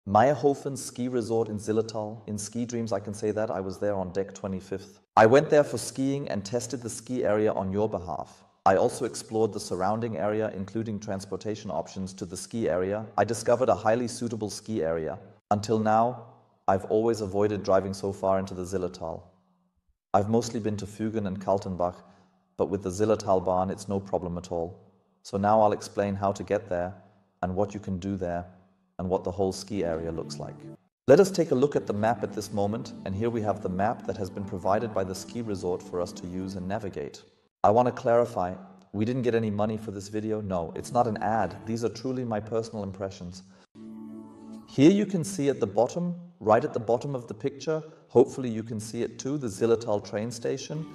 Mayrhofen ski resort in Zillertal. In ski dreams, I can say that. I was there on deck 25th. I went there for skiing and tested the ski area on your behalf. I also explored the surrounding area, including transportation options to the ski area. I discovered a highly suitable ski area. Until now, I've always avoided driving so far into the Zillertal. I've mostly been to Fügen and Kaltenbach, but with the Zillertalbahn, it's no problem at all. So now I'll explain how to get there and what you can do there and what the whole ski area looks like. Let us take a look at the map at this moment, and here we have the map that has been provided by the ski resort for us to use and navigate. I want to clarify, we didn't get any money for this video. No, it's not an ad. These are truly my personal impressions. Here you can see at the bottom, right at the bottom of the picture, hopefully you can see it too, the Zillertal train station.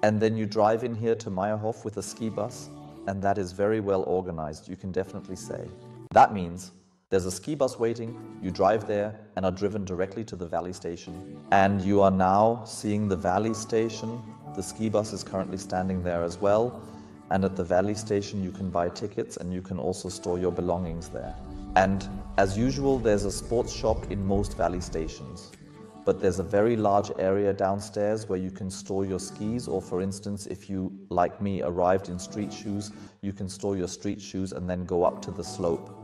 And then you drive in here to Mayrhofen with a ski bus, and that is very well organized, you can definitely say. That means there's a ski bus waiting, you drive there and are driven directly to the valley station. And you are now seeing the valley station. The ski bus is currently standing there as well. And at the valley station you can buy tickets and you can also store your belongings there. And as usual, there's a sports shop in most valley stations. But there's a very large area downstairs where you can store your skis, or for instance, if you, like me, arrived in street shoes, you can store your street shoes and then go up to the slope.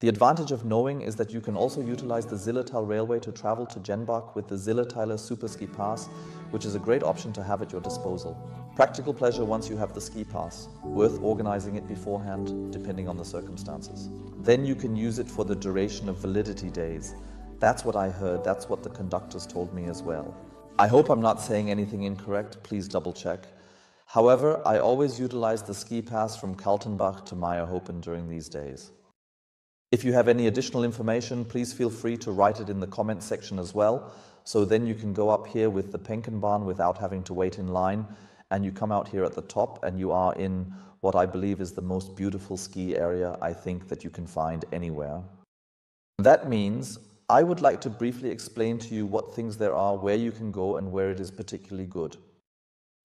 The advantage of knowing is that you can also utilize the Zillertal Railway to travel to Jenbach with the Zillertaler Superski Pass, which is a great option to have at your disposal. Practical pleasure once you have the ski pass, worth organizing it beforehand, depending on the circumstances. Then you can use it for the duration of validity days. That's what I heard, that's what the conductors told me as well. I hope I'm not saying anything incorrect, please double check. However, I always utilize the ski pass from Kaltenbach to Mayrhofen during these days. If you have any additional information, please feel free to write it in the comment section as well. So then you can go up here with the Penkenbahn without having to wait in line, and you come out here at the top and you are in what I believe is the most beautiful ski area I think that you can find anywhere. That means I would like to briefly explain to you what things there are, where you can go and where it is particularly good.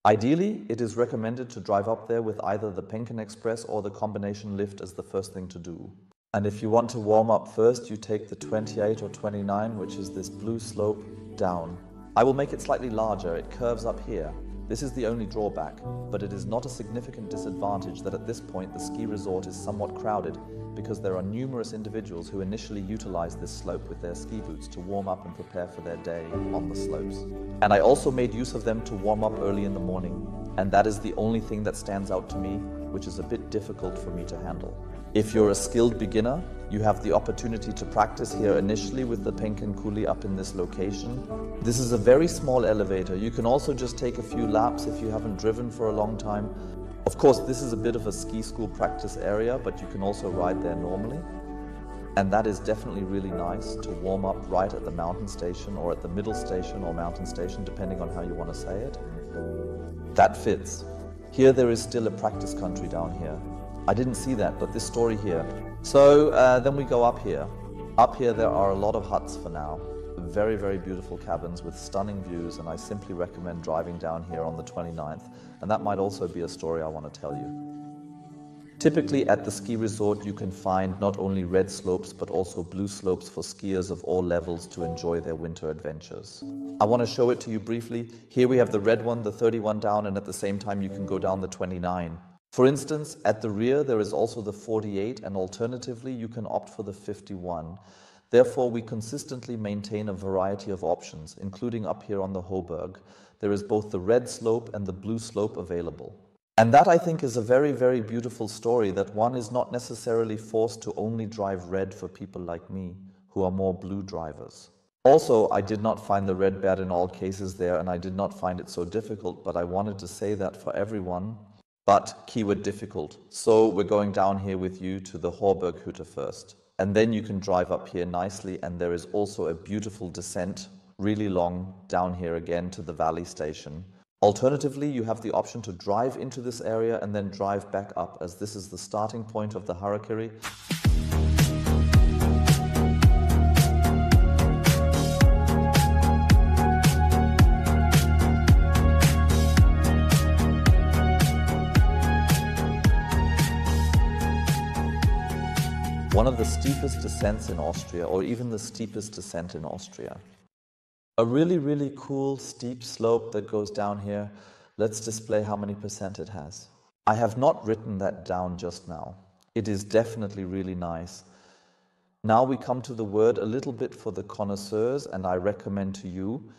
Ideally, it is recommended to drive up there with either the Penken Express or the combination lift as the first thing to do. And if you want to warm up first, you take the 28 or 29, which is this blue slope, down. I will make it slightly larger, it curves up here. This is the only drawback, but it is not a significant disadvantage that at this point the ski resort is somewhat crowded, because there are numerous individuals who initially utilize this slope with their ski boots to warm up and prepare for their day on the slopes. And I also made use of them to warm up early in the morning, and that is the only thing that stands out to me, which is a bit difficult for me to handle. If you're a skilled beginner, you have the opportunity to practice here initially with the Penken Kuli up in this location. This is a very small elevator. You can also just take a few laps if you haven't driven for a long time. Of course, this is a bit of a ski school practice area, but you can also ride there normally. And that is definitely really nice to warm up right at the mountain station or at the middle station or mountain station, depending on how you want to say it. That fits. Here there is still a practice country down here. I didn't see that, but this story here. So then we go up here. Up here there are a lot of huts for now. Very, very beautiful cabins with stunning views, and I simply recommend driving down here on the 29th. And that might also be a story I want to tell you. Typically at the ski resort you can find not only red slopes but also blue slopes for skiers of all levels to enjoy their winter adventures. I want to show it to you briefly. Here we have the red one, the 31 down, and at the same time you can go down the 29. For instance, at the rear there is also the 48, and alternatively you can opt for the 51. Therefore, we consistently maintain a variety of options, including up here on the Hoberg. There is both the red slope and the blue slope available. And that, I think, is a very, very beautiful story, that one is not necessarily forced to only drive red for people like me, who are more blue drivers. Also, I did not find the red bad in all cases there, and I did not find it so difficult, but I wanted to say that for everyone. But keyword difficult. So we're going down here with you to the Hoberghütte first. And then you can drive up here nicely, and there is also a beautiful descent, really long, down here again to the valley station. Alternatively, you have the option to drive into this area and then drive back up, as this is the starting point of the Harakiri. One of the steepest descents in Austria, or even the steepest descent in Austria. A really, really cool steep slope that goes down here. Let's display how many percent it has. I have not written that down just now. It is definitely really nice. Now we come to the word a little bit for the connoisseurs, and I recommend to you,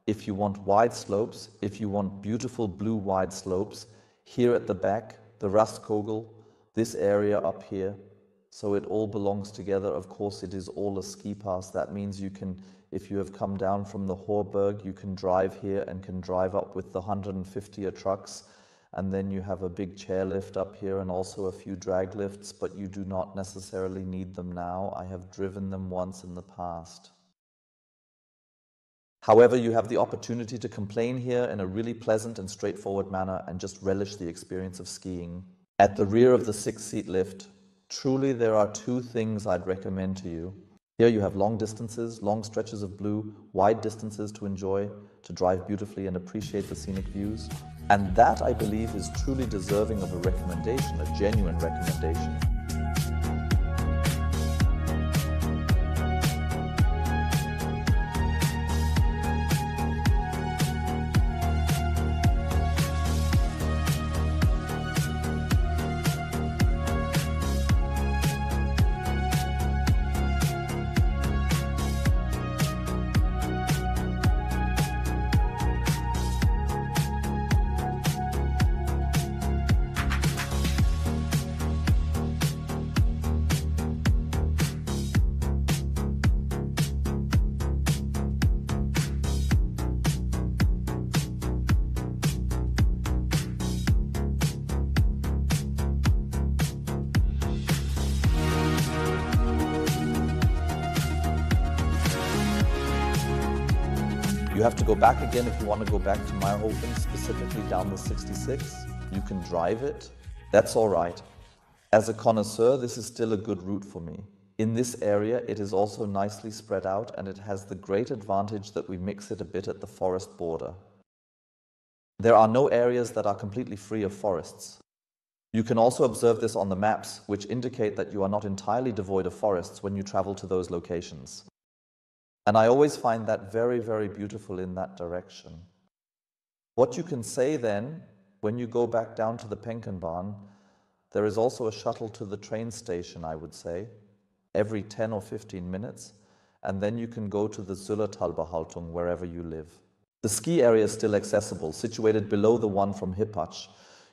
if you want wide slopes, if you want beautiful blue wide slopes, here at the back, the Rastkogel, this area up here, so it all belongs together. Of course, it is all a ski pass. That means you can, if you have come down from the Horberg, you can drive here and can drive up with the 150er trucks, and then you have a big chairlift up here and also a few drag lifts, but you do not necessarily need them now. I have driven them once in the past. However, you have the opportunity to complain here in a really pleasant and straightforward manner and just relish the experience of skiing. At the rear of the 6-seat lift, truly there are two things I'd recommend to you. Here you have long distances, long stretches of blue, wide distances to enjoy, to drive beautifully and appreciate the scenic views. And that, I believe, is truly deserving of a recommendation, a genuine recommendation. You have to go back again if you want to go back to Mayrhofen, specifically down the 66. You can drive it. That's all right. As a connoisseur, this is still a good route for me. In this area, it is also nicely spread out, and it has the great advantage that we mix it a bit at the forest border. There are no areas that are completely free of forests. You can also observe this on the maps, which indicate that you are not entirely devoid of forests when you travel to those locations. And I always find that very, very beautiful in that direction. What you can say then, when you go back down to the Penkenbahn, there is also a shuttle to the train station, I would say, every 10 or 15 minutes, and then you can go to the Zillertalbahn wherever you live. The ski area is still accessible, situated below the one from Hippach.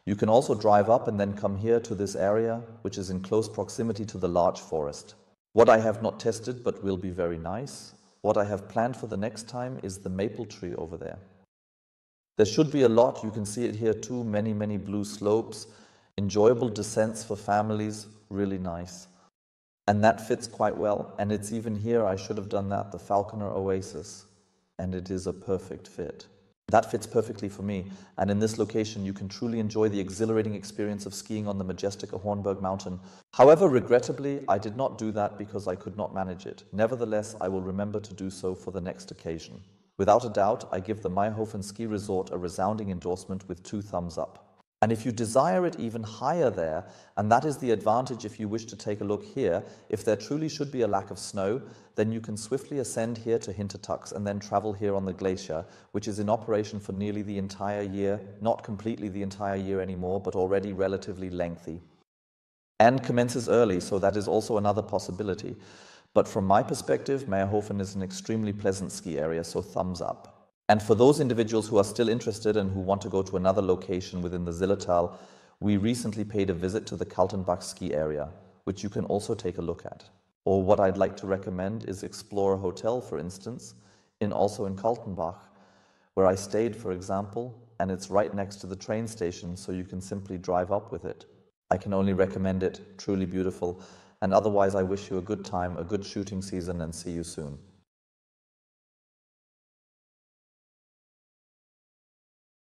You can also drive up and then come here to this area, which is in close proximity to the large forest. What I have not tested, but will be very nice, what I have planned for the next time is the maple tree over there. There should be a lot, you can see it here too, many, many blue slopes, enjoyable descents for families, really nice. And that fits quite well, and it's even here, I should have done that, the Falconer Oasis, and it is a perfect fit. That fits perfectly for me, and in this location you can truly enjoy the exhilarating experience of skiing on the majestic Hornberg mountain. However, regrettably, I did not do that because I could not manage it. Nevertheless, I will remember to do so for the next occasion. Without a doubt, I give the Mayrhofen ski resort a resounding endorsement with 2 thumbs up. And if you desire it even higher there, and that is the advantage if you wish to take a look here, if there truly should be a lack of snow, then you can swiftly ascend here to Hintertux and then travel here on the glacier, which is in operation for nearly the entire year, not completely the entire year anymore, but already relatively lengthy. And commences early, so that is also another possibility. But from my perspective, Mayrhofen is an extremely pleasant ski area, so thumbs up. And for those individuals who are still interested and who want to go to another location within the Zillertal, we recently paid a visit to the Kaltenbach ski area, which you can also take a look at. Or what I'd like to recommend is explore a hotel, for instance, also in Kaltenbach, where I stayed, for example, and it's right next to the train station, so you can simply drive up with it. I can only recommend it, truly beautiful, and otherwise I wish you a good time, a good shooting season, and see you soon.